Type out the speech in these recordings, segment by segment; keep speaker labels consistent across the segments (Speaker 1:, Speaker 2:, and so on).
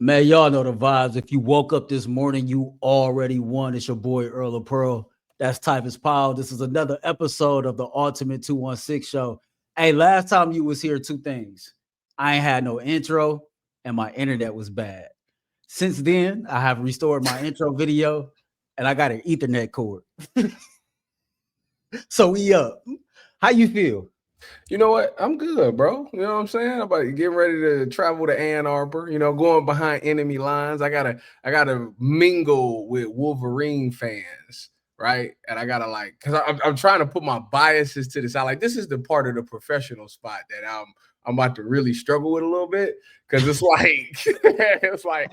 Speaker 1: Man, y'all know the vibes. If you woke up this morning, you already won. It's your boy Earl of Pearl. That's Tyvis Powell. This is another episode of the Ultimate 216 Show. Hey, last time you was here, two things. I ain't had no intro and my internet was bad. Since then, I have restored my intro video and I got an Ethernet cord. So we up. How you feel?
Speaker 2: You know what? I'm good, bro. You know what I'm saying? I'm about to get ready to travel to Ann Arbor, going behind enemy lines. I gotta mingle with Wolverine fans, right? And I gotta because I'm trying to put my biases to the side. Like, this is the part of the professional spot that I'm about to really struggle with a little bit. Cause it's like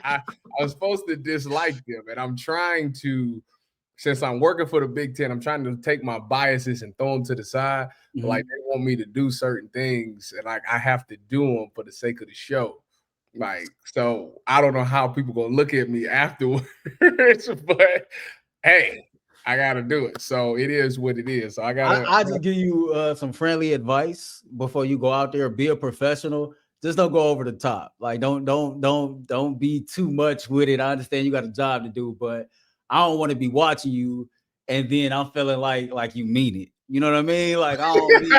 Speaker 2: I was supposed to dislike them, and I'm trying to, since I'm working for the Big Ten, I'm trying to take my biases and throw them to the side. But like, they want me to do certain things, and like I have to do them for the sake of the show. Like, so I don't know how people gonna look at me afterwards, but hey, I gotta do it. So it is what it is. So
Speaker 1: I just give you some friendly advice before you go out there. Be a professional. Just don't go over the top. Like, don't be too much with it. I understand you got a job to do, but I don't want to be watching you and then I'm feeling like you mean it. You know what I mean? Like, I don't mean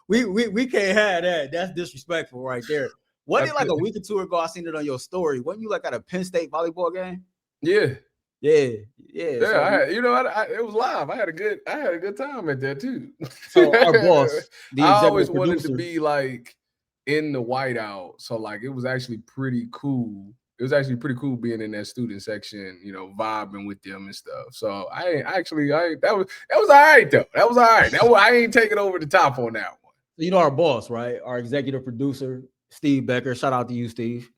Speaker 1: like, we can't have that. That's disrespectful right there. Wasn't it like a week or two ago? I seen it on your story. Wasn't you like at a Penn State volleyball game?
Speaker 2: Yeah.
Speaker 1: Yeah.
Speaker 2: So, it was live. I had a good time at that too.
Speaker 1: So our boss, the
Speaker 2: I
Speaker 1: executive
Speaker 2: always wanted
Speaker 1: producer,
Speaker 2: to be like in the whiteout. So like, it was actually pretty cool. It was actually pretty cool being in that student section, vibing with them and stuff. So that was all right though. That was all right. I ain't taking over the top on that one.
Speaker 1: You know our boss, right? Our executive producer, Steve Becker. Shout out to you, Steve.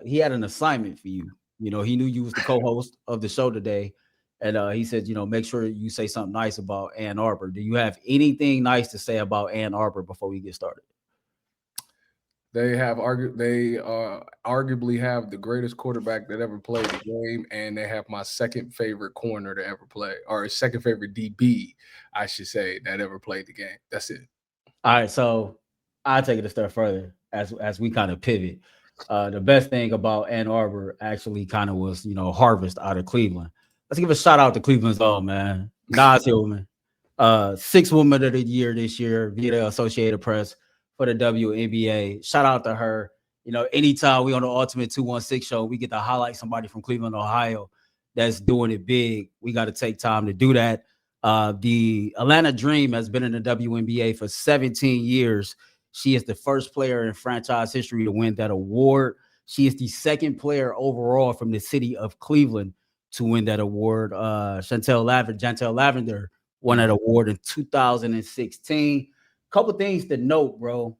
Speaker 1: He had an assignment for you. He knew you was the co-host of the show today. And he said, make sure you say something nice about Ann Arbor. Do you have anything nice to say about Ann Arbor before we get started?
Speaker 2: They arguably have the greatest quarterback that ever played the game, and they have my second favorite corner to ever play, or second favorite DB, I should say, that ever played the game. That's it.
Speaker 1: All right, so I'll take it a step further as we kind of pivot. The best thing about Ann Arbor actually kind of was, Harvest out of Cleveland. Let's give a shout out to Cleveland's own, man. Nas Hillman, 6th Woman of the Year this year via the Associated Press for the WNBA. Shout out to her. Anytime we on the Ultimate 216 show, we get to highlight somebody from Cleveland, Ohio that's doing it big. We got to take time to do that. The Atlanta Dream has been in the WNBA for 17 years. She is the first player in franchise history to win that award. She is the second player overall from the city of Cleveland to win that award. Jantel Lavender won that award in 2016. Couple things to note, bro.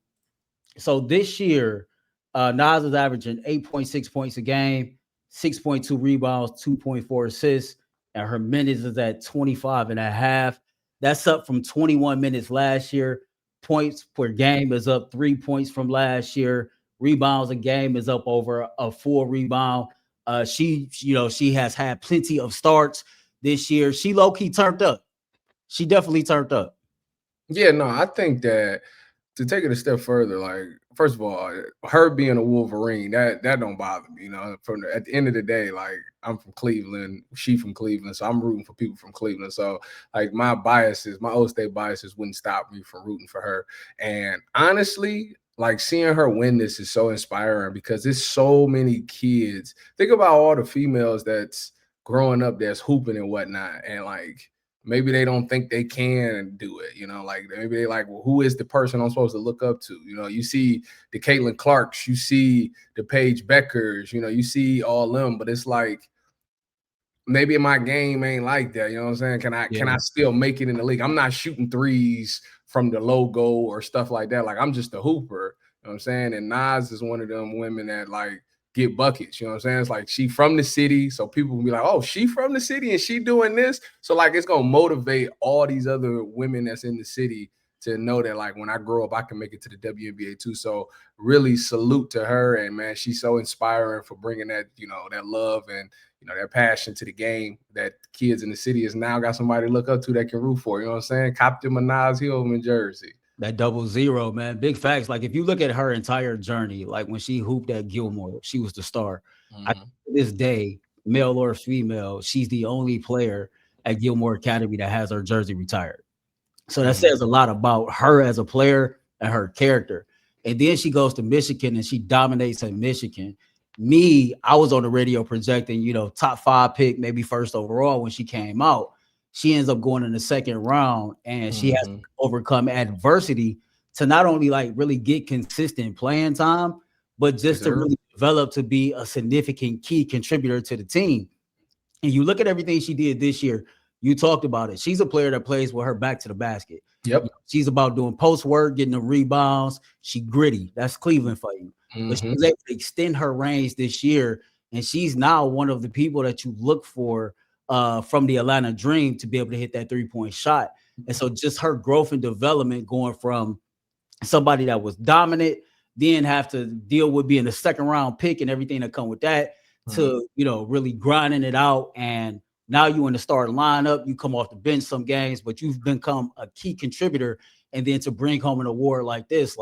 Speaker 1: So this year, Nas is averaging 8.6 points a game, 6.2 rebounds, 2.4 assists, and her minutes is at 25 and a half. That's up from 21 minutes last year. Points per game is up 3 points from last year. Rebounds a game is up over a full rebound. She has had plenty of starts this year. She low-key turned up. She definitely turned up.
Speaker 2: Yeah, no, I think that to take it a step further, like, first of all, her being a Wolverine, that don't bother me. At the end of the day, like, I'm from Cleveland, she from Cleveland, so I'm rooting for people from Cleveland. So like, my Old State biases wouldn't stop me from rooting for her. And honestly, like, seeing her win this is so inspiring because there's so many kids. Think about all the females that's growing up that's hooping and whatnot, and like, maybe they don't think they can do it, like maybe they like, well, who is the person I'm supposed to look up to? You see the Caitlin Clarks, you see the Paige Beckers, you see all them, but it's like, maybe my game ain't like that. You know what I'm saying? Can I still make it in the league? I'm not shooting threes from the logo or stuff like that. Like, I'm just a hooper. You know what I'm saying? And Nas is one of them women that like get buckets. You know what I'm saying? It's like, she from the city, so people will be like, oh, she from the city and she doing this. So like, it's gonna motivate all these other women that's in the city to know that, like, when I grow up, I can make it to the WNBA too. So really salute to her. And man, she's so inspiring for bringing that, that love and, that passion to the game, that kids in the city has now got somebody to look up to that can root for. You know what I'm saying? Cop them a Nas Hillman jersey.
Speaker 1: That 00, man. Big facts. Like if you look at her entire journey, like when she hooped at Gilmore, she was the star. To this day, male or female, she's the only player at Gilmore Academy that has her jersey retired. So that says a lot about her as a player and her character. And then she goes to Michigan and she dominates at Michigan. I was on the radio projecting, top 5 pick, maybe first overall when she came out. She ends up going in the second round and she has to overcome adversity to not only like really get consistent playing time, but just to really develop to be a significant key contributor to the team. And you look at everything she did this year, you talked about it. She's a player that plays with her back to the basket.
Speaker 2: Yep.
Speaker 1: She's about doing post work, getting the rebounds. She gritty. That's Cleveland for you. But she was able to extend her range this year. And she's now one of the people that you look for from the Atlanta Dream to be able to hit that 3-point shot. And so just her growth and development going from somebody that was dominant, then have to deal with being the second round pick and everything that come with that, to, really grinding it out. And now you in the starting lineup, you come off the bench some games, but you've become a key contributor. And then to bring home an award like this,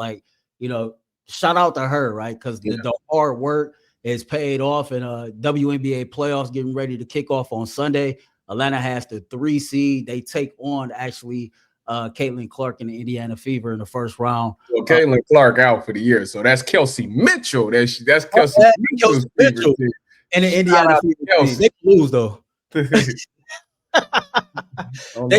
Speaker 1: shout out to her, right? Because the hard work is paid off. And WNBA playoffs getting ready to kick off on Sunday. Atlanta has the 3 seed. They take on actually Caitlin Clark and the Indiana Fever in the first round.
Speaker 2: Well, Caitlin Clark out for the year, so that's Kelsey Mitchell. That's Kelsey Mitchell.
Speaker 1: And the Indiana Fever. They lose though. They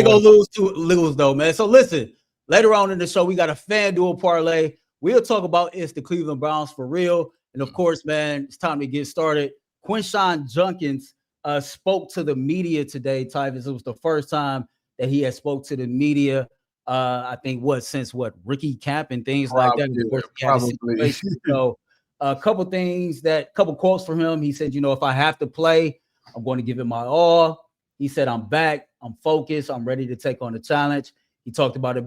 Speaker 1: gonna lose though, man. So listen, later on in the show, we got a FanDuel parlay. We'll talk about it's the Cleveland Browns for real. And of course, man, it's time to get started. Quinshon Judkins spoke to the media today, Tyvis. It was the first time that he had spoke to the media. I think since Ricky Camp and things like that. Of course, he had a situation. So a couple quotes from him. He said, if I have to play, I'm going to give it my all. He said, I'm back. I'm focused. I'm ready to take on the challenge. He talked about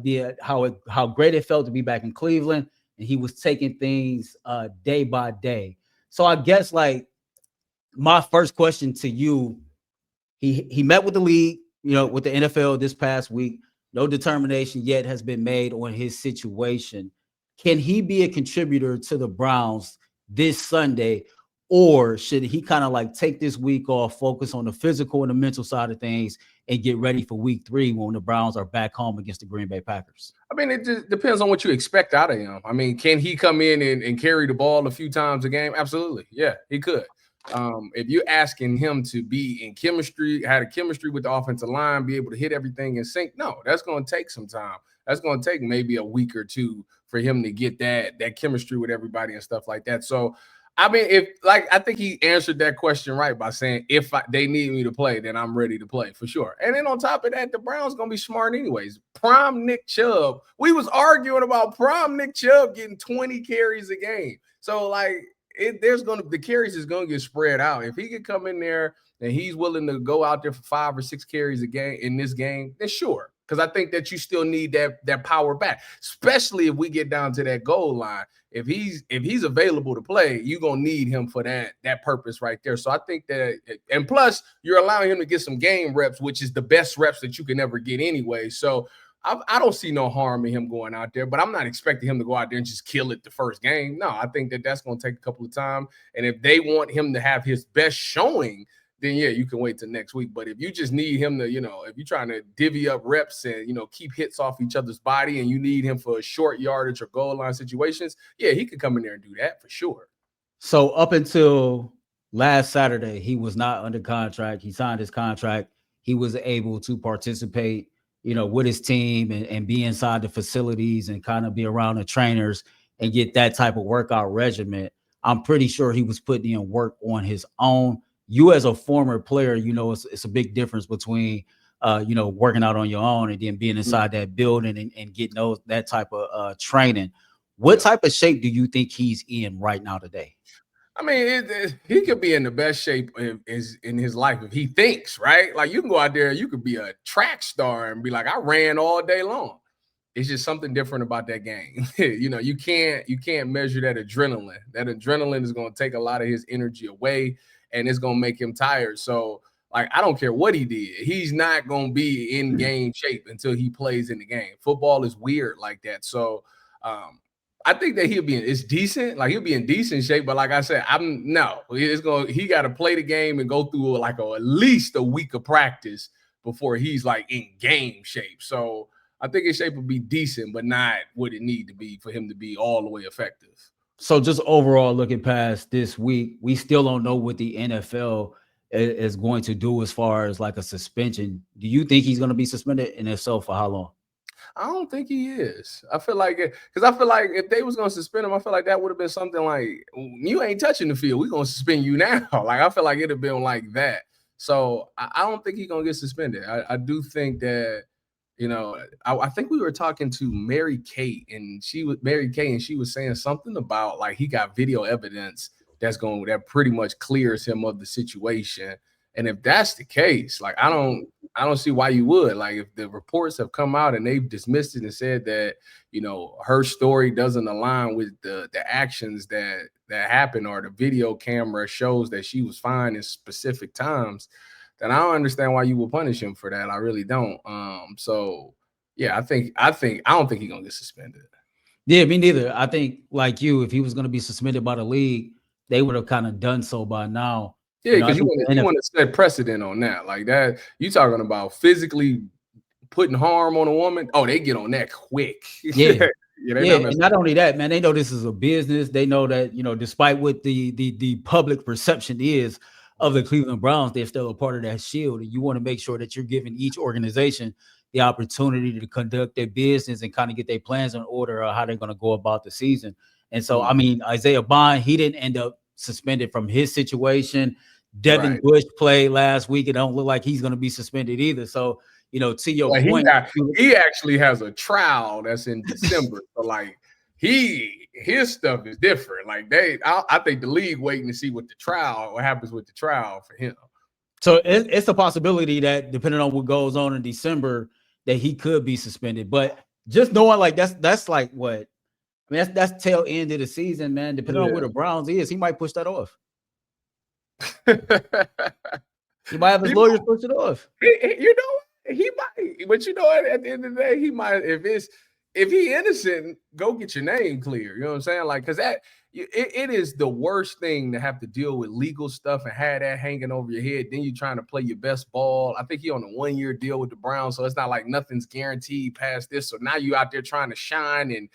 Speaker 1: how great it felt to be back in Cleveland. And he was taking things day by day. So I guess my first question to you, he met with the league, with the NFL this past week. No determination yet has been made on his situation. Can he be a contributor to the Browns this Sunday? Or should he kind of take this week off, focus on the physical and the mental side of things, and get ready for week 3 when the Browns are back home against the Green Bay Packers?
Speaker 2: I mean, it just depends on what you expect out of him. I mean, can he come in and carry the ball a few times a game? Absolutely. Yeah, he could. If you're asking him to be in chemistry, had a chemistry with the offensive line, be able to hit everything in sync, no, that's going to take some time. That's going to take maybe a week or 2 for him to get that chemistry with everybody and stuff like that. So, I mean, I think he answered that question right by saying, they need me to play, then I'm ready to play for sure. And then on top of that, the Browns going to be smart anyways. Prime Nick Chubb. We was arguing about prime Nick Chubb getting 20 carries a game. So the carries is going to get spread out. If he could come in there and he's willing to go out there for 5 or 6 carries a game in this game, then sure. Because I think that you still need that power back, especially if we get down to that goal line. If he's available to play, you're gonna need him for that purpose right there. So I think that, and plus you're allowing him to get some game reps, which is the best reps that you can ever get anyway. So I don't see no harm in him going out there, but I'm not expecting him to go out there and just kill it the first game. No, I think that's going to take a couple of time. And if they want him to have his best showing, then yeah, you can wait till next week. But if you just need him to, if you're trying to divvy up reps and, keep hits off each other's body and you need him for short yardage or goal line situations, yeah, he could come in there and do that for sure.
Speaker 1: So up until last Saturday, he was not under contract. He signed his contract. He was able to participate, with his team and be inside the facilities and kind of be around the trainers and get that type of workout regimen. I'm pretty sure he was putting in work on his own. You as a former player, it's a big difference between, working out on your own and then being inside that building and getting that type of training. What type of shape do you think he's in right now today?
Speaker 2: I mean, he could be in the best shape in his life if he thinks, right? Like you can go out there, you could be a track star and be like, I ran all day long. It's just something different about that game. You can't measure that adrenaline. That adrenaline is going to take a lot of his energy away and it's going to make him tired. So Like, I don't care what he did. He's not going to be in game shape until he plays in the game. Football is weird like that. So I think that it's decent. Like, he'll be in decent shape. But like I said, he got to play the game and go through like at least a week of practice before he's like in game shape. So I think his shape will be decent, but not what it need to be for him to be all the way effective.
Speaker 1: So just overall looking past this week, we still don't know what the NFL is going to do as far as like a suspension. Do you think he's going to be suspended? And if so, for how long?
Speaker 2: I don't think he is. I feel like if they was going to suspend him, I feel like that would have been something like, you ain't touching the field, we're going to suspend you now. Like, I feel like it'd have been like that. So I don't think he's going to get suspended. I do think that, I think we were talking to Mary Kay, and she was saying something about like he got video evidence that pretty much clears him of the situation. And if that's the case, like I don't see why you would. Like, if the reports have come out and they've dismissed it and said that, her story doesn't align with the actions that happened, or the video camera shows that she was fine in specific times, then I don't understand why you would punish him for that. I really don't. So yeah, I don't think he's gonna get suspended.
Speaker 1: Yeah, me neither. I think like you, if he was gonna be suspended by the league, they would have kind of done so by now.
Speaker 2: Yeah, because you want to set precedent on that. Like that, you talking about physically putting harm on a woman. Oh, they get on that quick.
Speaker 1: Yeah. And not only that, man, they know this is a business. They know that, despite what the public perception is of the Cleveland Browns, they're still a part of that shield. And you want to make sure that you're giving each organization the opportunity to conduct their business and kind of get their plans in order of how they're going to go about the season. And so, I mean, Isaiah Bond, he didn't end up suspended from his situation. Devin Bush played last week. It don't look like he's going to be suspended either. So, to your point,
Speaker 2: he actually has a trial that's in December. So like his stuff is different. Like I think the league waiting to see what happens with the trial for him.
Speaker 1: So it's a possibility that depending on what goes on in December, that he could be suspended. But just knowing like that's like what, I mean, that's tail end of the season, man. Depending on where the Browns is, he might push that off. He might have his lawyers push it off.
Speaker 2: He might, but at the end of the day, he might. If he innocent, go get your name clear. You know what I'm saying? Like, because it is the worst thing to have to deal with legal stuff and have that hanging over your head. Then you're trying to play your best ball. I think he on a 1-year deal with the Browns, so it's not like nothing's guaranteed past this. So now you out there trying to shine and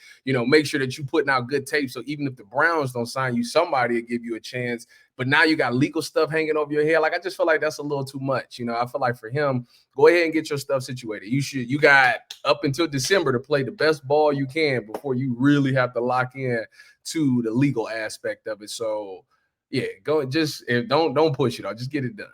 Speaker 2: make sure that you putting out good tape. So even if the Browns don't sign you, somebody will give you a chance. But now you got legal stuff hanging over your head. Like, I just feel like that's a little too much. I feel like for him, go ahead and get your stuff situated. You got up until December to play the best ball you can before you really have to lock in to the legal aspect of it. So yeah, don't push it off. Just get it done.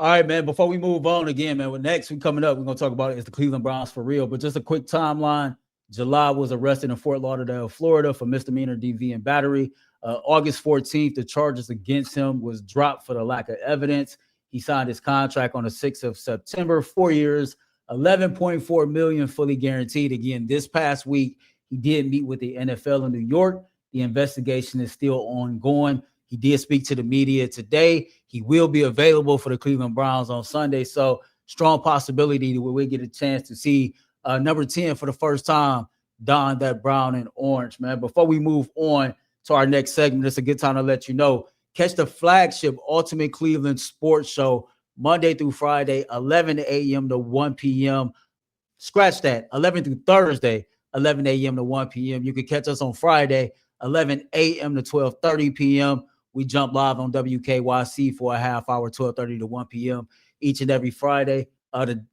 Speaker 1: All right, man. Before we move on again, man, next we're coming up, we're going to talk about it is the Cleveland Browns for real. But just a quick timeline. July was arrested in Fort Lauderdale, Florida for misdemeanor DV and battery. August 14th, the charges against him was dropped for the lack of evidence. He signed his contract on the 6th of September, 4 years, $11.4 million fully guaranteed. Again, this past week, he did meet with the NFL in New York. The investigation is still ongoing. He did speak to the media today. He will be available for the Cleveland Browns on Sunday. So strong possibility that we'll get a chance to see number 10 for the first time don that brown and orange, man. Before we move on to our next segment, it's a good time to let you know, catch the flagship Ultimate Cleveland Sports Show Monday through Friday, 11 a.m. to 1 p.m. Scratch that, 11 through Thursday, 11 a.m. to 1 p.m. You can catch us on Friday, 11 a.m. to 12:30 p.m. We jump live on WKYC for a half hour, 12:30 to 1 p.m. each and every Friday.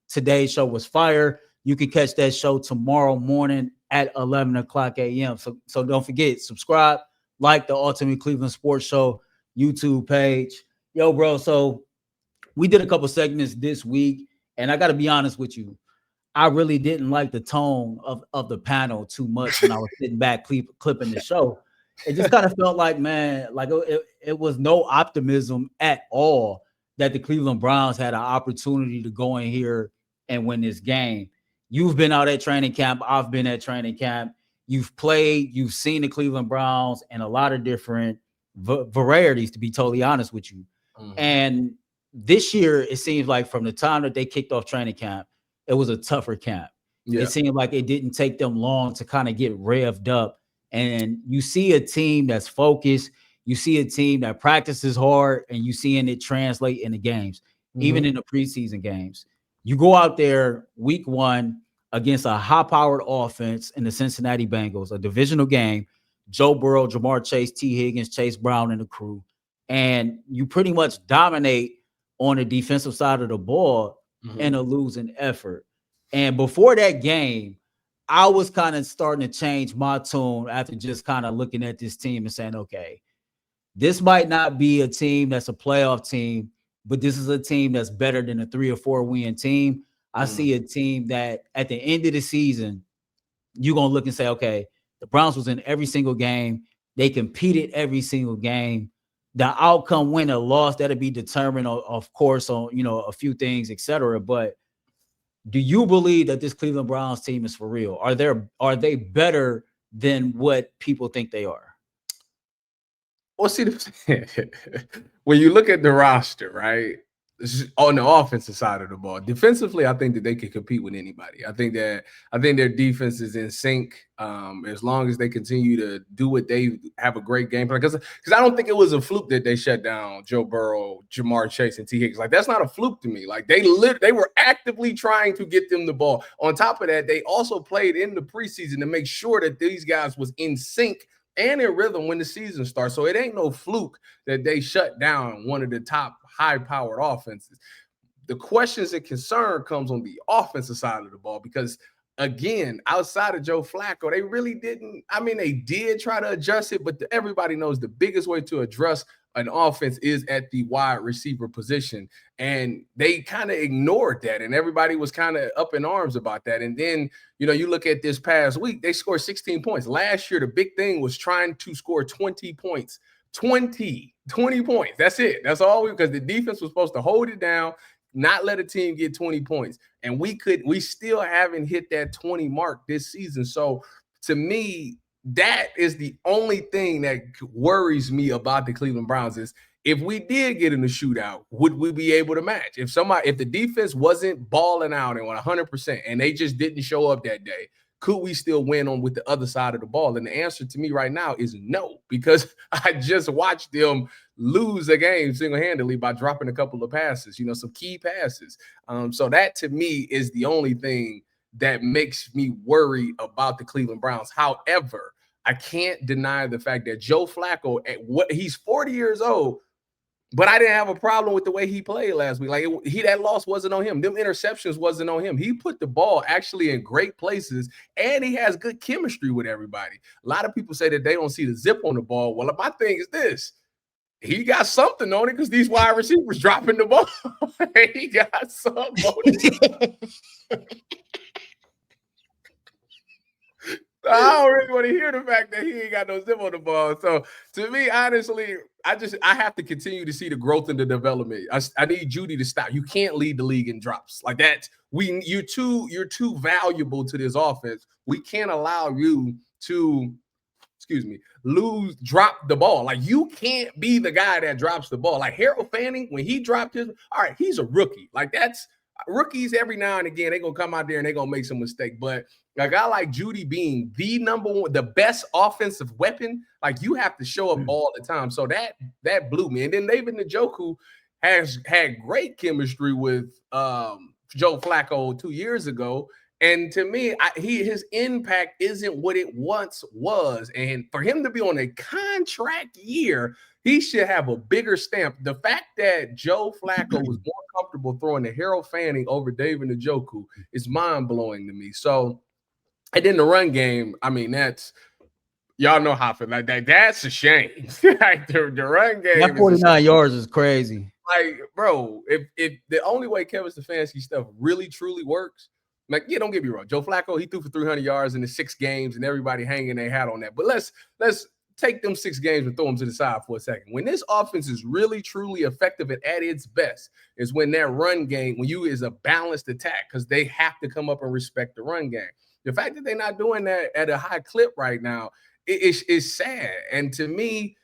Speaker 1: Today's show was fire. You can catch that show tomorrow morning at 11 o'clock a.m. So don't forget, subscribe, like the Ultimate Cleveland Sports Show YouTube page. Yo, bro, so we did a couple segments this week, and I got to be honest with you. I really didn't like the tone of the panel too much when I was sitting back clipping the show. It just kind of felt like, man, like it was no optimism at all that the Cleveland Browns had an opportunity to go in here and win this game. You've been out at training camp. I've been at training camp. You've played. You've seen the Cleveland Browns and a lot of different varieties, to be totally honest with you. Mm-hmm. And this year, it seems like from the time that they kicked off training camp, it was a tougher camp.
Speaker 2: Yeah.
Speaker 1: It seemed like it didn't take them long to kind of get revved up. And you see a team that's focused. You see a team that practices hard, and you seeing it translate in the games, even in the preseason games. You go out there week one against a high-powered offense in the Cincinnati Bengals, a divisional game. Joe Burrow, Jamar Chase, T. Higgins, Chase Brown, and the crew. And you pretty much dominate on the defensive side of the ball in a losing effort. And before that game, I was kind of starting to change my tune after just kind of looking at this team and saying, okay, this might not be a team that's a playoff team, but this is a team that's better than a 3 or 4 win team. I see a team that at the end of the season, you're going to look and say, okay, the Browns was in every single game. They competed every single game. The outcome, win or loss, that'll be determined, of course, on, you know, a few things, etc. But do you believe that this Cleveland Browns team is for real? Are they better than what people think they are?
Speaker 2: Well, see, when you look at the roster, right, on the offensive side of the ball, defensively, I think that they can compete with anybody. I think their defense is in sync. As long as they continue to do what they have a great game plan, because I don't think it was a fluke that they shut down Joe Burrow, Jamar Chase, and T. Higgins. Like, that's not a fluke to me. Like, they were actively trying to get them the ball. On top of that, they also played in the preseason to make sure that these guys was in sync and in rhythm when the season starts. So it ain't no fluke that they shut down one of the top high-powered offenses. The questions and concern comes on the offensive side of the ball because, again, outside of Joe Flacco, they really didn't. I mean, they did try to adjust it, but everybody knows the biggest way to address an offense is at the wide receiver position. And they kind of ignored that. And everybody was kind of up in arms about that. And then, you know, you look at this past week, they scored 16 points. Last year, the big thing was trying to score 20 points. 20 points. That's it. That's all because the defense was supposed to hold it down, not let a team get 20 points. And we still haven't hit that 20 mark this season. So to me, that is the only thing that worries me about the Cleveland Browns is if we did get in the shootout, would we be able to match? If the defense wasn't balling out and 100% and they just didn't show up that day, could we still win on with the other side of the ball? And the answer to me right now is no, because I just watched them lose a game single-handedly by dropping a couple of passes, you know, some key passes. So that to me is the only thing that makes me worry about the Cleveland Browns. However, I can't deny the fact that Joe Flacco, he's 40 years old, but I didn't have a problem with the way he played last week. Like that loss wasn't on him. Them interceptions wasn't on him. He put the ball actually in great places, and he has good chemistry with everybody. A lot of people say that they don't see the zip on the ball. Well, my thing is this. He got something on it because these wide receivers dropping the ball. He got something on it. I don't really want to hear the fact that he ain't got no zip on the ball. So to me, honestly, I have to continue to see the growth and the development. I need Judy to stop. You can't lead the league in drops like that. You're too valuable to this offense. We can't allow you to, drop the ball. Like, you can't be the guy that drops the ball. Like Harold Fanning, when he dropped his, all right, he's a rookie. Like, that's rookies every now and again, they're gonna come out there and they're gonna make some mistake. But a guy like Judy being the number one, the best offensive weapon, like, you have to show up all the time. So that blew me. And then David Njoku has had great chemistry with Joe Flacco 2 years ago. And to me, his impact isn't what it once was. And for him to be on a contract year, he should have a bigger stamp. The fact that Joe Flacco was more comfortable throwing to Harold Fanning over David Njoku is mind-blowing to me. So, and then the run game, I mean, y'all know how I feel like that. That's a shame. Like the run game.
Speaker 1: That 49 yards is crazy.
Speaker 2: Like, bro, if the only way Kevin Stefanski stuff really truly works, like, yeah, don't get me wrong. Joe Flacco, he threw for 300 yards in the 6 games, and everybody hanging their hat on that. But let's take them 6 games and throw them to the side for a second. When this offense is really, truly effective and at its best is when that run game, when you is a balanced attack, because they have to come up and respect the run game. The fact that they're not doing that at a high clip right now is sad. And to me,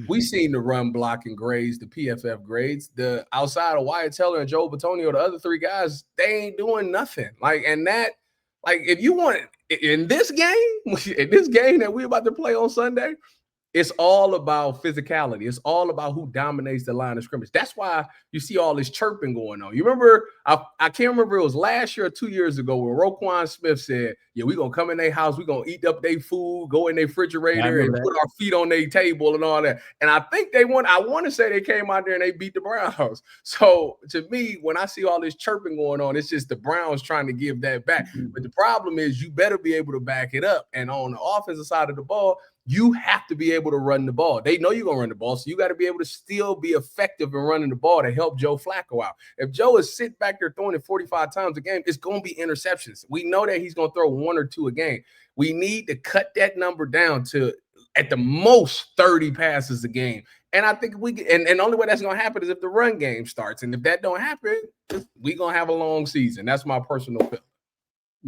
Speaker 2: We seen the run blocking grades, the PFF grades, the outside of Wyatt Teller and Joe Batonio, the other three guys, they ain't doing nothing. If you want in this game that we about to play on Sunday, it's all about physicality. It's all about who dominates the line of scrimmage. That's why you see all this chirping going on. You remember, I can't remember, it was last year or 2 years ago when Roquan Smith said, yeah, we're going to come in their house, we're going to eat up their food, go in their refrigerator and put our feet on their table and all that. And I think I want to say they came out there and they beat the Browns. So to me, when I see all this chirping going on, it's just the Browns trying to give that back. But the problem is you better be able to back it up. And on the offensive side of the ball, you have to be able to run the ball. They know you're going to run the ball, so you got to be able to still be effective in running the ball to help Joe Flacco out. If Joe is sitting back there throwing it 45 times a game, it's going to be interceptions. We know that he's going to throw 1 or 2 a game. We need to cut that number down to, at the most, 30 passes a game. And I think and the only way that's going to happen is if the run game starts. And if that don't happen, we're going to have a long season. That's my personal feeling.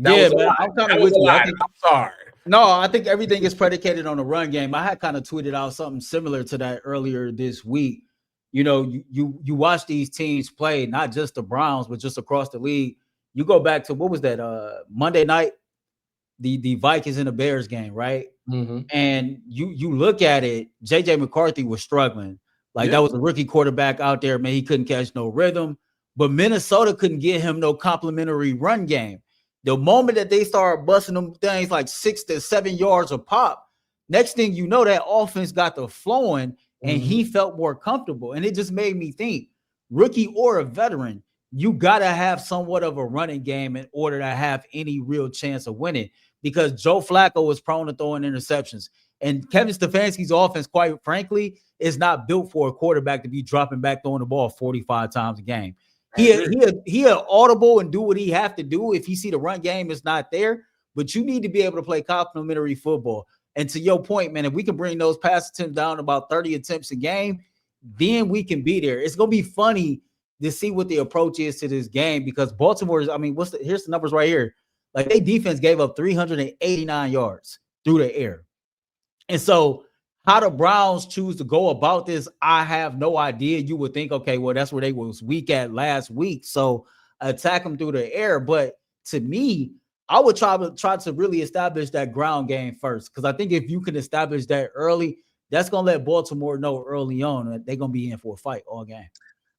Speaker 1: I'm kind of with you.
Speaker 2: I'm sorry.
Speaker 1: No, I think everything is predicated on the run game. I had kind of tweeted out something similar to that earlier this week. You know, you watch these teams play, not just the Browns, but just across the league. You go back to, what was that, Monday night, the Vikings and the Bears game, right?
Speaker 2: Mm-hmm.
Speaker 1: And you look at it, J.J. McCarthy was struggling. That was a rookie quarterback out there, man. He couldn't catch no rhythm. But Minnesota couldn't get him no complimentary run game. The moment that they start busting them things like 6 to 7 yards a pop, next thing you know, that offense got the flowing and he felt more comfortable. And it just made me think, rookie or a veteran, you got to have somewhat of a running game in order to have any real chance of winning, because Joe Flacco was prone to throwing interceptions. And Kevin Stefanski's offense, quite frankly, is not built for a quarterback to be dropping back, throwing the ball 45 times a game. He'll audible and do what he have to do if he see the run game is not there. But you need to be able to play complimentary football. And to your point, man, if we can bring those pass attempts down to about 30 attempts a game, then we can be there. It's going to be funny to see what the approach is to this game, because Baltimore's, here's the numbers right here. Like, their defense gave up 389 yards through the air. And so how the Browns choose to go about this, I have no idea. You would think, okay, well, that's where they was weak at last week, so attack them through the air. But to me, I would try to really establish that ground game first, because I think if you can establish that early, that's going to let Baltimore know early on that they're going to be in for a fight all game.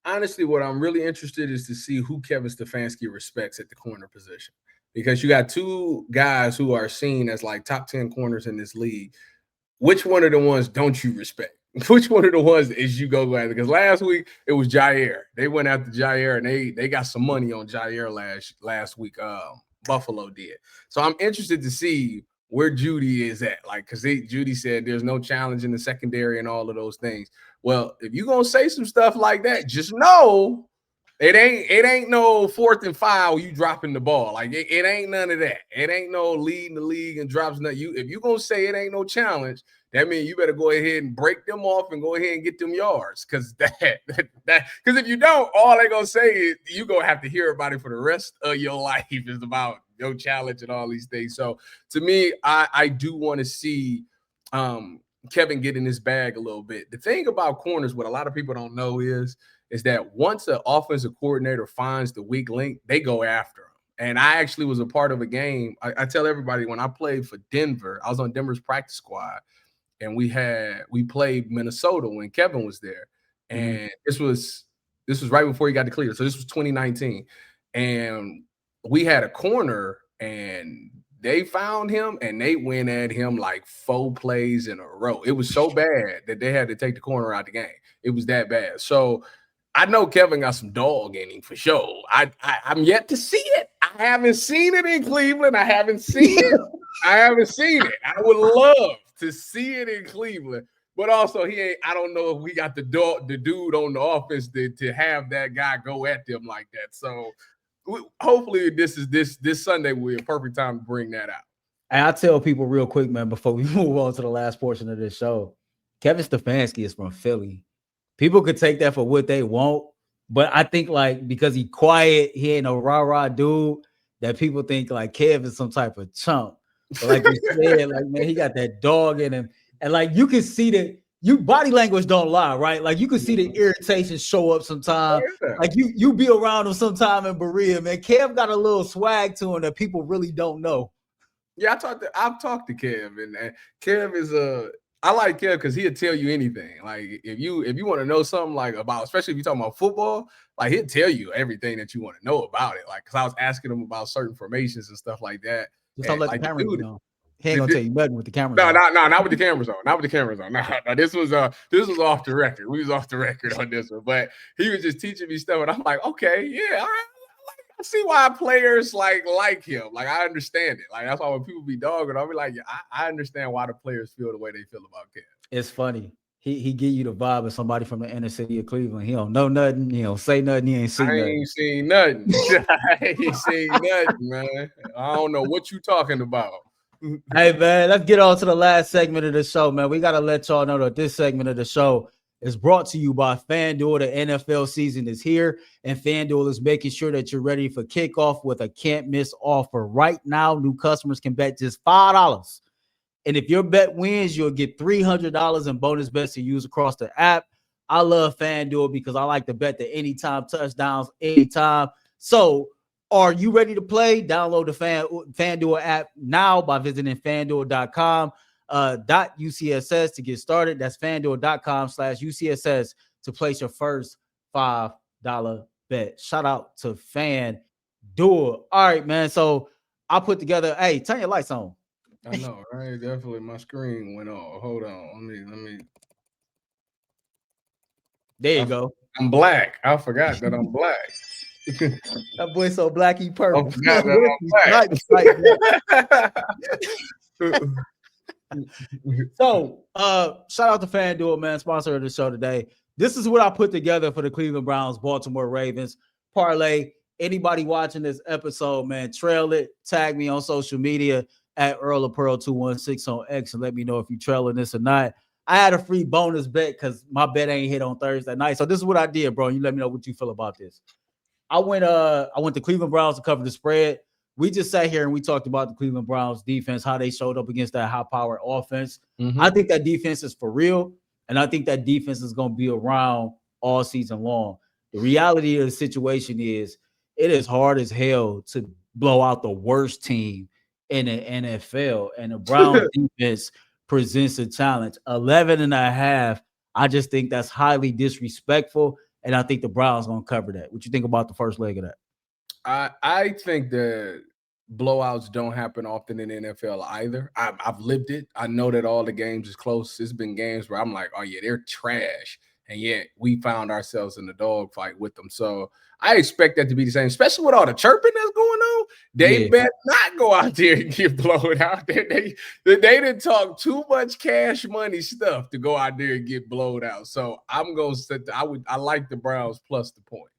Speaker 2: Honestly, what I'm really interested is to see who Kevin Stefanski respects at the corner position, because you got 2 guys who are seen as like top 10 corners in this league. Which one of the ones don't you respect? Which one of the ones is you go after? Because last week it was Jair. They went after Jair, and they got some money on Jair last week. Buffalo did. So I'm interested to see where Judy is at. Like, because Judy said there's no challenge in the secondary and all of those things. Well, if you're gonna say some stuff like that, just know it ain't no 4th and 5 you dropping the ball. Like, it ain't none of that. It ain't no leading the league and drops nothing. If you're gonna say it ain't no challenge, that means you better go ahead and break them off and go ahead and get them yards. Because if you don't, all they're gonna say is you're gonna have to hear about it for the rest of your life. Is about no challenge and all these things. So to me, I do want to see Kevin get in his bag a little bit. The thing about corners, what a lot of people don't know is that once an offensive coordinator finds the weak link, they go after him. And I actually was a part of a game. I tell everybody, when I played for Denver, I was on Denver's practice squad, and we played Minnesota when Kevin was there. And this was right before he got to Cleveland. So this was 2019. And we had a corner, and they found him and they went at him like 4 plays in a row. It was so bad that they had to take the corner out the game. It was that bad. So I know Kevin got some dog in him for sure. I'm yet to see it. I haven't seen it in Cleveland. I haven't seen it. I would love to see it in Cleveland. But also, I don't know if we got the dude on the offense to have that guy go at them like that. So hopefully this Sunday will be a perfect time to bring that out.
Speaker 1: And I tell people real quick, man, before we move on to the last portion of this show, Kevin Stefanski is from Philly. People could take that for what they want, but I think, like, because he quiet, he ain't no rah-rah dude, that people think like Kev is some type of chump. But like you said, like, man, he got that dog in him. And like, you can see that you body language don't lie, right? Like you can see the irritation show up sometime.
Speaker 2: Yeah.
Speaker 1: Like you be around him sometime in Berea, man. Kev got a little swag to him that people really don't know.
Speaker 2: Yeah, I've talked to Kev, and Kev is I like Kev because he'll tell you anything. Like if you want to know something like about, especially if you're talking about football, like he'll tell you everything that you want to know about it. Like, because I was asking him about certain formations and stuff like that.
Speaker 1: Just don't let
Speaker 2: like
Speaker 1: the camera be
Speaker 2: dude,
Speaker 1: on. He ain't gonna tell you nothing with the camera.
Speaker 2: No, not with the cameras on. Not with the cameras on. No, this was off the record. We was off the record on this one, but he was just teaching me stuff, and I'm like, okay, yeah, all right. I see why players like him. Like, I understand it. Like, that's why when people be dogging, I'll be like, yeah, I understand why the players feel the way they feel about Kev.
Speaker 1: It's funny. He give you the vibe of somebody from the inner city of Cleveland. He don't know nothing. He don't say nothing. He ain't seen nothing.
Speaker 2: I ain't seen nothing. I ain't seen nothing, man. I don't know what you talking about.
Speaker 1: Hey, man, let's get on to the last segment of the show, man. We got to let y'all know that this segment of the show is brought to you by FanDuel. The NFL season is here, and FanDuel is making sure that you're ready for kickoff with a can't-miss offer. Right now, new customers can bet just $5. And if your bet wins, you'll get $300 in bonus bets to use across the app. I love FanDuel because I like to bet the anytime touchdowns anytime. So are you ready to play? Download the FanDuel app now by visiting FanDuel.com. .UCSS to get started. That's FanDuel.com/UCSS to place your first $5 bet. Shout out to FanDuel. All right, man. So I put together. Hey, turn your lights on.
Speaker 2: I know, right? Definitely, my screen went off. Hold on. Let me.
Speaker 1: There you go.
Speaker 2: I'm black. I forgot that I'm black.
Speaker 1: That boy so black, he purple.
Speaker 2: I forgot that I'm black.
Speaker 1: So, shout out to FanDuel, man, sponsor of the show today. This is what I put together for the Cleveland Browns, Baltimore Ravens parlay. Anybody watching this episode, man, trail it, tag me on social media at Earl of Pearl 216 on X and let me know if you trailing this or not. I had a free bonus bet because my bet ain't hit on Thursday night. So this is what I did, bro. You let me know what you feel about this. I went to Cleveland Browns to cover the spread. We just sat here and we talked about the Cleveland Browns defense, how they showed up against that high-powered offense. Mm-hmm. I think that defense is for real, and I think that defense is going to be around all season long. The reality of the situation is it is hard as hell to blow out the worst team in the NFL, and the Browns defense presents a challenge. 11.5, I just think that's highly disrespectful, and I think the Browns going to cover that. What you think about the first leg of that?
Speaker 2: I think that blowouts don't happen often in the NFL either. I've lived it. I know that all the games is close. It's been games where I'm like, oh yeah, they're trash, and yet we found ourselves in the dogfight with them. So I expect that to be the same, especially with all the chirping that's going on. They better not go out there and get blown out there. They didn't talk too much cash money stuff to go out there and get blown out. So I'm gonna set. I like the Browns plus the points.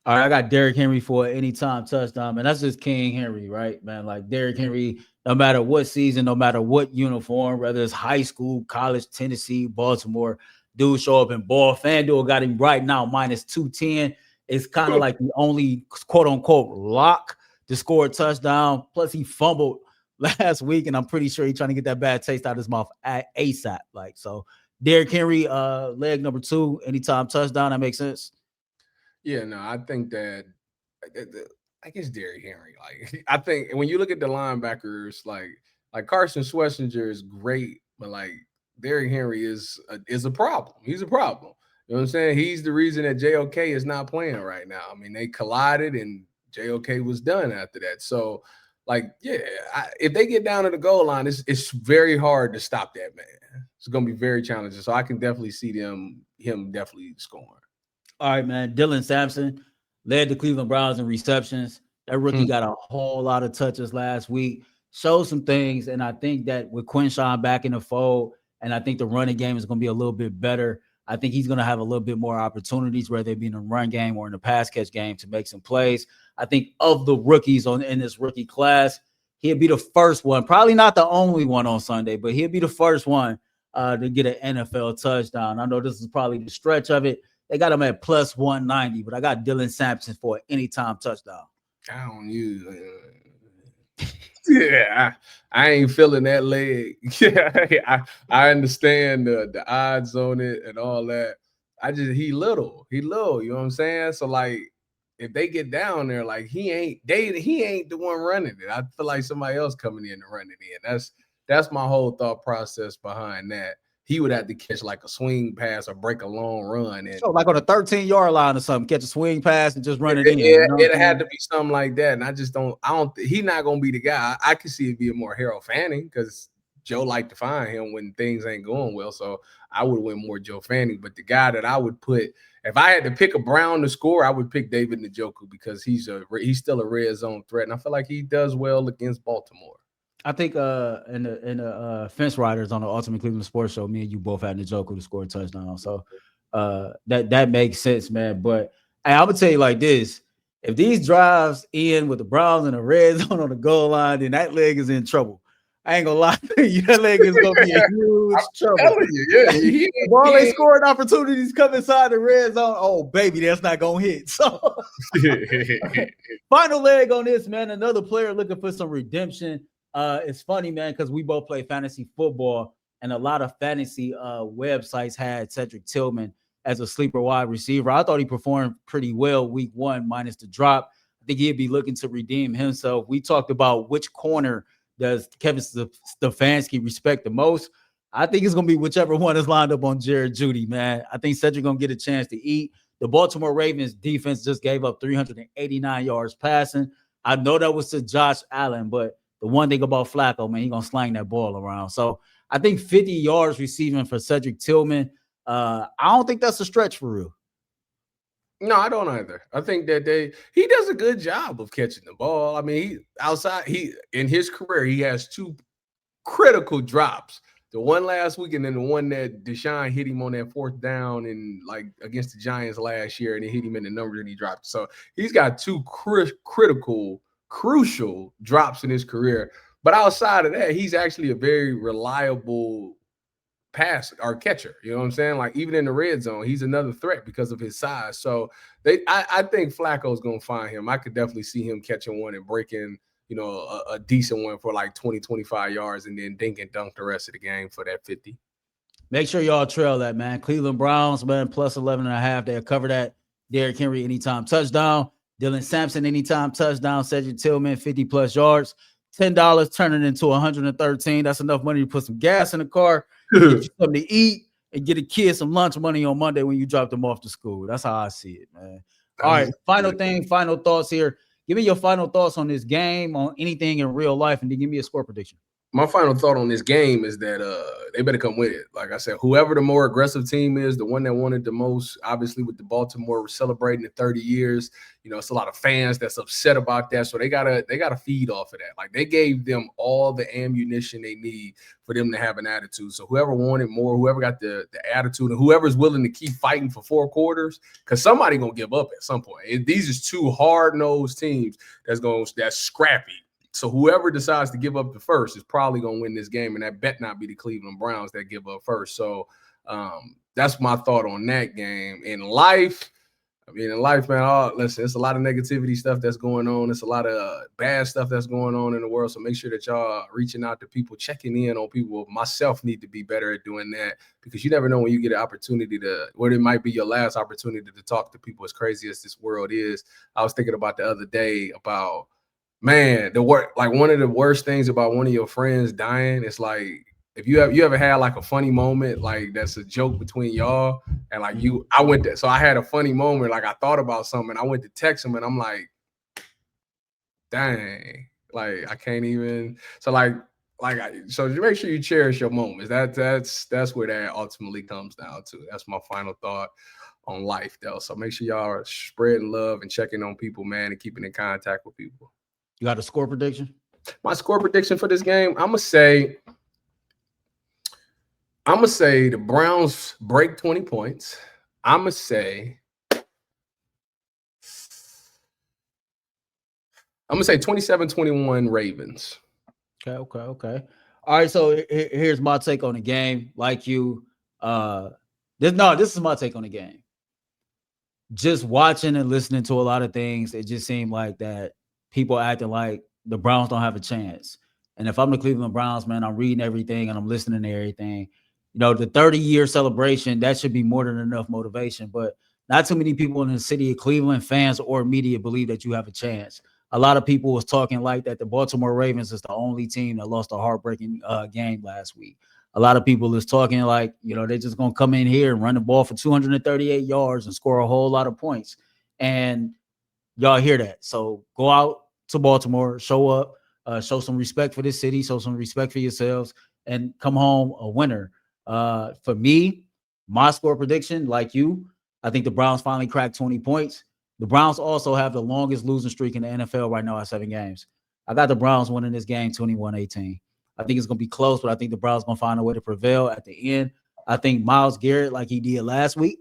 Speaker 1: All right, I got Derrick Henry for an anytime touchdown, man. That's just King Henry, right, man? Like Derrick Henry, no matter what season, no matter what uniform, whether it's high school, college, Tennessee, Baltimore, dude show up in ball. FanDuel got him right now, minus 210. It's kind of like the only quote-unquote lock to score a touchdown. Plus, he fumbled last week, and I'm pretty sure he's trying to get that bad taste out of his mouth at ASAP. Like, so Derrick Henry, leg number 2, anytime touchdown. That makes sense.
Speaker 2: Yeah, no, I think that I guess Derrick Henry. Like, I think when you look at the linebackers, like Carson Schlesinger is great, but like Derrick Henry is a problem. He's a problem. You know what I'm saying? He's the reason that JOK is not playing right now. I mean, they collided and JOK was done after that. So, like, yeah, if they get down to the goal line, it's very hard to stop that man. It's going to be very challenging. So I can definitely see him definitely scoring.
Speaker 1: All right, man. Dylan Sampson led the Cleveland Browns in receptions. That rookie got a whole lot of touches last week. Showed some things, and I think that with Quinshon back in the fold, and I think the running game is going to be a little bit better. I think he's going to have a little bit more opportunities, whether it be in the run game or in the pass catch game, to make some plays. I think of the rookies in this rookie class, he'll be the first one, probably not the only one on Sunday, but he'll be the first one to get an NFL touchdown. I know this is probably the stretch of it. They got him at plus 190, but I got Dylan Sampson for an anytime touchdown.
Speaker 2: I don't use Yeah, I ain't feeling that leg. Yeah, I understand the odds on it and all that. He little, you know what I'm saying? So like if they get down there, like he ain't the one running it. I feel like somebody else coming in and running it. That's my whole thought process behind that. He would have to catch like a swing pass or break a long run. And
Speaker 1: So like on a 13-yard line or something, catch a swing pass and just run it in.
Speaker 2: it had to be something like that. And he's not gonna be the guy. I could see it being more Harold Fanning because Joe liked to find him when things ain't going well. So I would win more Joe Fanning. But the guy that I would put, if I had to pick a Brown to score, I would pick David Njoku because he's still a red zone threat. And I feel like he does well against Baltimore.
Speaker 1: I think in the Fence Riders on the Ultimate Cleveland Sports Show, me and you both had Njoku to score a touchdown. So that makes sense, man. But hey, I would tell you like this: if these drives end with the Browns in the red zone on the goal line, then that leg is in trouble. I ain't gonna lie to you, that leg is gonna be in huge trouble. If all they scoring opportunities come inside the red zone, oh baby, that's not gonna hit. So final leg on this, man. Another player looking for some redemption. It's funny, man, because we both play fantasy football, and a lot of fantasy websites had Cedric Tillman as a sleeper wide receiver. I thought he performed pretty well week 1, minus the drop. I think he'd be looking to redeem himself. We talked about which corner does Kevin Stefanski respect the most. I think it's going to be whichever one is lined up on Jared Jeudy, man. I think Cedric going to get a chance to eat. The Baltimore Ravens defense just gave up 389 yards passing. I know that was to Josh Allen, but the one thing about Flacco, man, he's going to slang that ball around. So I think 50 yards receiving for Cedric Tillman. I don't think that's a stretch for real.
Speaker 2: No, I don't either. I think that he does a good job of catching the ball. I mean, in his career, he has 2 critical drops. The one last week and then the one that Deshaun hit him on that 4th down and like against the Giants last year, and it hit him in the numbers and he dropped. So he's got 2 crucial drops in his career. But outside of that, he's actually a very reliable pass or catcher. You know what I'm saying? Like even in the red zone, he's another threat because of his size. So I think Flacco's gonna find him. I could definitely see him catching one and breaking, a decent one for like 20, 25 yards and then dink and dunk the rest of the game for that 50.
Speaker 1: Make sure y'all trail that, man. Cleveland Browns, man, plus 11.5. They'll cover that. Derrick Henry anytime touchdown. Dylan Sampson anytime touchdown. Cedric Tillman 50 plus yards. $10 turning into 113. That's enough money to put some gas in the car, get you something to eat, and get a kid some lunch money on Monday when you drop them off to school. That's how I see it, man. All right, final thoughts here. Give me your final thoughts on this game, on anything in real life, and then give me a score prediction.
Speaker 2: My final thought on this game is that they better come with it. Like I said, whoever the more aggressive team is, the one that wanted the most, obviously with the Baltimore celebrating the 30 years, it's a lot of fans that's upset about that. So they gotta feed off of that. Like they gave them all the ammunition they need for them to have an attitude. So whoever wanted more, whoever got the attitude, and whoever's willing to keep fighting for 4 quarters, because somebody gonna give up at some point. These is 2 hard-nosed teams that's scrappy. So whoever decides to give up the first is probably going to win this game, and that bet not be the Cleveland Browns that give up first. So that's my thought on that game. In life, man, listen, it's a lot of negativity stuff that's going on. It's a lot of bad stuff that's going on in the world. So make sure that y'all reaching out to people, checking in on people. Myself need to be better at doing that because you never know when you get an opportunity it might be your last opportunity to talk to people as crazy as this world is. I was thinking about the other day about, man, one of the worst things about one of your friends dying is like if you ever had like a funny moment, like that's a joke between y'all, and like so I had a funny moment, like I thought about something, I went to text him and I'm like, dang, like I can't even. So so make sure you cherish your moments. That's where that ultimately comes down to. That's my final thought on life, though. So make sure y'all are spreading love and checking on people, man, and keeping in contact with people.
Speaker 1: You got a score prediction?
Speaker 2: My score prediction for this game, I'm gonna say the Browns break 20 points. I'm gonna say 27-21 Ravens.
Speaker 1: Okay. All right, so here's my take on the game. Like you, this is my take on the game. Just watching and listening to a lot of things, it just seemed like that people acting like the Browns don't have a chance. And if I'm the Cleveland Browns, man, I'm reading everything and I'm listening to everything. You know, the 30-year celebration, that should be more than enough motivation. But not too many people in the city of Cleveland, fans or media, believe that you have a chance. A lot of people was talking like that the Baltimore Ravens is the only team that lost a heartbreaking game last week. A lot of people is talking like, you know, they're just going to come in here and run the ball for 238 yards and score a whole lot of points. And y'all hear that. So go out to Baltimore, show up, show some respect for this city, show some respect for yourselves, and come home a winner. For me, my score prediction, like you, I think the Browns finally cracked 20 points. The Browns also have the longest losing streak in the NFL right now at 7 games. I got the Browns winning this game 21-18. I think it's going to be close, but I think the Browns going to find a way to prevail at the end. I think Myles Garrett, like he did last week,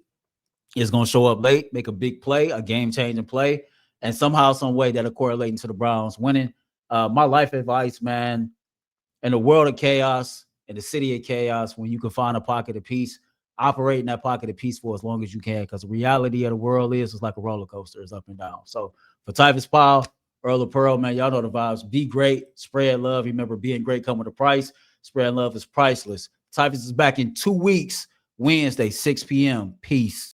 Speaker 1: is going to show up late, make a big play, a game-changing play, and somehow, some way that'll correlate into the Browns winning. My life advice, man, in the world of chaos, in the city of chaos, when you can find a pocket of peace, operate in that pocket of peace for as long as you can, because the reality of the world is it's like a roller coaster. It's up and down. So for Tyvis, Powell, Earl of Pearl, man, y'all know the vibes. Be great. Spread love. Remember, being great come with a price. Spread love is priceless. Tyvis is back in 2 weeks, Wednesday, 6 p.m. Peace.